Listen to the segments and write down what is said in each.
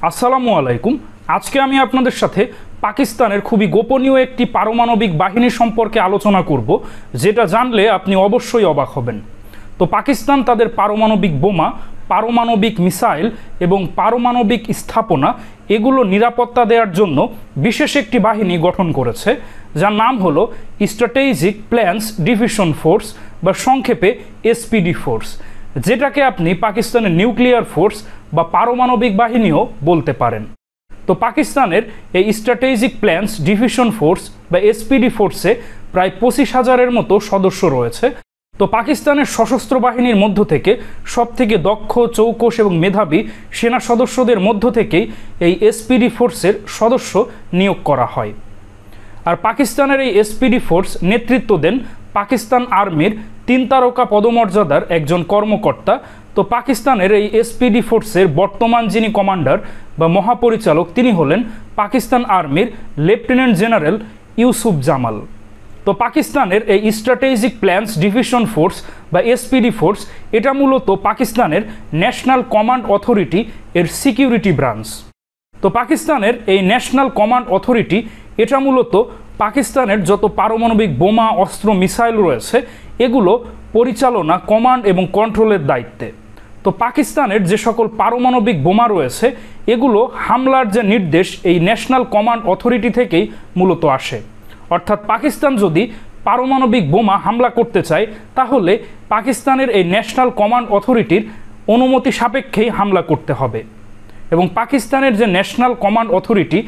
আসসালামু আলাইকুম। আজকে আমি আপনাদের সাথে পাকিস্তানের খুবই গোপনীয় একটি পারমাণবিক বাহিনী সম্পর্কে আলোচনা করব, যেটা জানলে আপনি অবশ্যই অবাক হবেন। তো পাকিস্তান তাদের পারমাণবিক বোমা, পারমাণবিক মিসাইল এবং পারমাণবিক স্থাপনা এগুলো নিরাপত্তা দেওয়ার জন্য বিশেষ একটি বাহিনী গঠন করেছে, যার নাম হলো স্ট্র্যাটেজিক প্ল্যান্স ডিভিশন ফোর্স বা সংক্ষেপে এসপিডি ফোর্স, যেটাকে আপনি পাকিস্তানের নিউক্লিয়ার ফোর্স বা পারমাণবিক বাহিনীও বলতে পারেন। তো পাকিস্তানের এই স্ট্র্যাটেজিক প্ল্যান্স ডিভিশন ফোর্স বা এসপিডি ফোর্সে প্রায় 25,000-এর মতো সদস্য রয়েছে। তো পাকিস্তানের সশস্ত্র বাহিনীর মধ্য থেকে সবথেকে দক্ষ, চৌকস এবং মেধাবী সেনা সদস্যদের মধ্য থেকেই এই এসপিডি ফোর্সের সদস্য নিয়োগ করা হয়। আর পাকিস্তানের এই এসপিডি ফোর্স নেতৃত্ব দেন পাকিস্তান আর্মির 3 তারকা পদমর্যাদার একজন কর্মকর্তা। তো পাকিস্তানের এই এসপিডি ফোর্সের বর্তমান যিনি কমান্ডার বা মহাপরিচালক, তিনি হলেন পাকিস্তান আর্মির লেফটেন্যান্ট জেনারেল ইউসুফ জামাল। তো পাকিস্তানের এই স্ট্র্যাটেজিক প্ল্যান্স ডিভিশন ফোর্স বা এসপিডি ফোর্স এটা মূলত পাকিস্তানের ন্যাশনাল কমান্ড অথরিটি এর সিকিউরিটি ব্রাঞ্চ। তো পাকিস্তানের এই ন্যাশনাল কমান্ড অথরিটি এটা মূলত পাকিস্তানের যত পারমাণবিক বোমা, অস্ত্র, মিসাইল রয়েছে এগুলো পরিচালনা, কমান্ড এবং কন্ট্রোলের দায়িত্বে। তো পাকিস্তানের যে সকল পারমাণবিক বোমা রয়েছে এগুলো হামলার যে নির্দেশ এই ন্যাশনাল কমান্ড অথরিটি থেকেই মূলত আসে। অর্থাৎ পাকিস্তান যদি পারমাণবিক বোমা হামলা করতে চায় তাহলে পাকিস্তানের এই ন্যাশনাল কমান্ড অথরিটির অনুমতি সাপেক্ষেই হামলা করতে হবে। এবং পাকিস্তানের যে ন্যাশনাল কমান্ড অথরিটি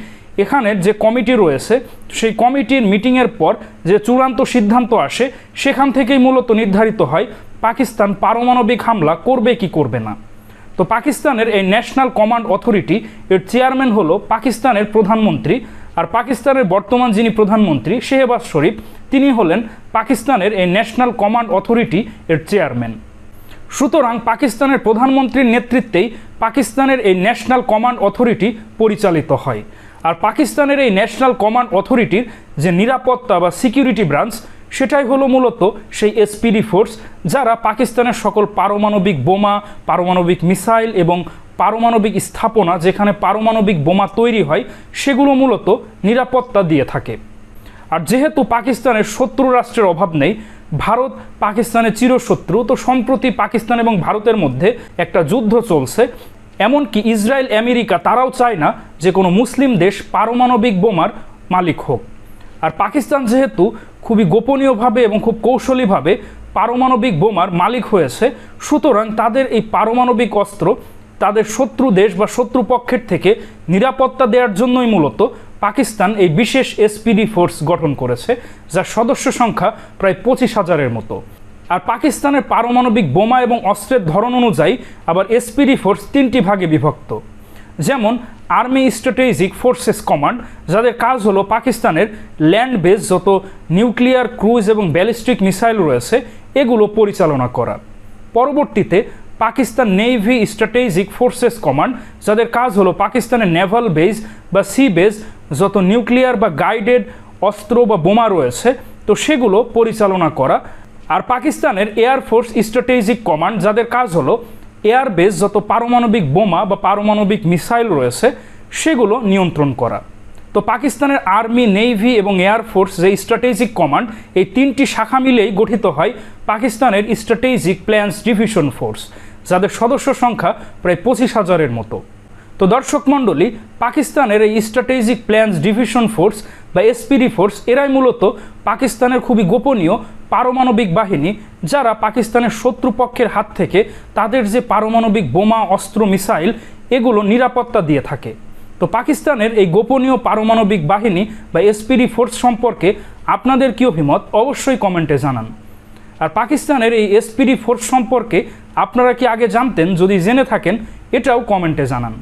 এখানের যে কমিটি রয়েছে সেই কমিটির মিটিংয়ের পর যে চূড়ান্ত সিদ্ধান্ত আসে সেখান থেকেই মূলত নির্ধারিত হয় পাকিস্তান পারমাণবিক হামলা করবে কি করবে না। তো পাকিস্তানের এই ন্যাশনাল কমান্ড অথরিটি এর চেয়ারম্যান হলো পাকিস্তানের প্রধানমন্ত্রী। আর পাকিস্তানের বর্তমান যিনি প্রধানমন্ত্রী শেহবাজ শরীফ, তিনি হলেন পাকিস্তানের এই ন্যাশনাল কমান্ড অথরিটি এর চেয়ারম্যান। সুতরাং পাকিস্তানের প্রধানমন্ত্রীর নেতৃত্বেই পাকিস্তানের এই ন্যাশনাল কমান্ড অথরিটি পরিচালিত হয়। আর পাকিস্তানের এই ন্যাশনাল কমান্ড অথরিটির যে নিরাপত্তা বা সিকিউরিটি ব্রাঞ্চ সেটাই হলো মূলত সেই এসপিডি ফোর্স, যারা পাকিস্তানের সকল পারমাণবিক বোমা, পারমাণবিক মিসাইল এবং পারমাণবিক স্থাপনা যেখানে পারমাণবিক বোমা তৈরি হয় সেগুলো মূলত নিরাপত্তা দিয়ে থাকে। আর যেহেতু পাকিস্তানের শত্রু রাষ্ট্রের অভাব নেই, ভারত পাকিস্তানের চিরশত্রু, তো সম্প্রতি পাকিস্তান এবং ভারতের মধ্যে একটা যুদ্ধ চলছে। এমনকি ইসরায়েল, আমেরিকা তারাও চায় না যে কোনো মুসলিম দেশ পারমাণবিক বোমার মালিক হোক। আর পাকিস্তান যেহেতু খুবই গোপনীয়ভাবে এবং খুব কৌশলীভাবে পারমাণবিক বোমার মালিক হয়েছে, সুতরাং তাদের এই পারমাণবিক অস্ত্র তাদের শত্রু দেশ বা শত্রুপক্ষের থেকে নিরাপত্তা দেওয়ার জন্যই মূলত পাকিস্তান এই বিশেষ এসপিডি ফোর্স গঠন করেছে, যার সদস্য সংখ্যা প্রায় 25,000-এর মতো। আর পাকিস্তানের পারমাণবিক বোমা এবং অস্ত্রের ধরন অনুযায়ী আবার এসপিডি ফোর্স 3টি ভাগে বিভক্ত। যেমন আর্মি স্ট্র্যাটেজিক ফোর্সেস কমান্ড, যাদের কাজ হলো পাকিস্তানের ল্যান্ড বেস যত নিউক্লিয়ার, ক্রুজ এবং ব্যালিস্টিক মিসাইল রয়েছে এগুলো পরিচালনা করা। পরবর্তীতে Pakistan navy strategic forces command, যাদের কাজ হলো পাকিস্তানের নেভাল বেস বা সি বেস যত নিউক্লিয়ার বা গাইডেড অস্ত্র বা বোমা রয়েছে তো সেগুলো পরিচালনা করা। আর পাকিস্তানের এয়ারফোর্স স্ট্র্যাটেজিক কমান্ড, যাদের কাজ হলো এয়ার বেস যত পারমাণবিক বোমা বা পারমাণবিক মিসাইল রয়েছে সেগুলো নিয়ন্ত্রণ করা। তো পাকিস্তানের আর্মি, নেভি এবং এয়ারফোর্স যে স্ট্র্যাটেজিক কমান্ড এই 3টি শাখা মিলেই গঠিত হয় পাকিস্তানের স্ট্র্যাটেজিক প্ল্যান্স ডিভিশন ফোর্স, যাদের সদস্য সংখ্যা প্রায় 25,000-এর মতো। তো দর্শক মণ্ডলী, পাকিস্তানের এই স্ট্র্যাটেজিক প্ল্যান্স ডিভিশন ফোর্স বা এসপিডি ফোর্স এরাই মূলত পাকিস্তানের খুবই গোপনীয় পারমাণবিক বাহিনী, যারা পাকিস্তানের শত্রুপক্ষের হাত থেকে তাদের যে পারমাণবিক বোমা, অস্ত্র, মিসাইল এগুলো নিরাপত্তা দিয়ে থাকে। তো পাকিস্তানের এই গোপনীয় পারমাণবিক বাহিনী বা এসপিডি ফোর্স সম্পর্কে আপনাদের কী অভিমত অবশ্যই কমেন্টে জানান। আর পাকিস্তানের এই এসপিডি ফোর্স সম্পর্কে আপনারা কি আগে জানতেন? যদি জেনে থাকেন এটাও কমেন্টে জানান।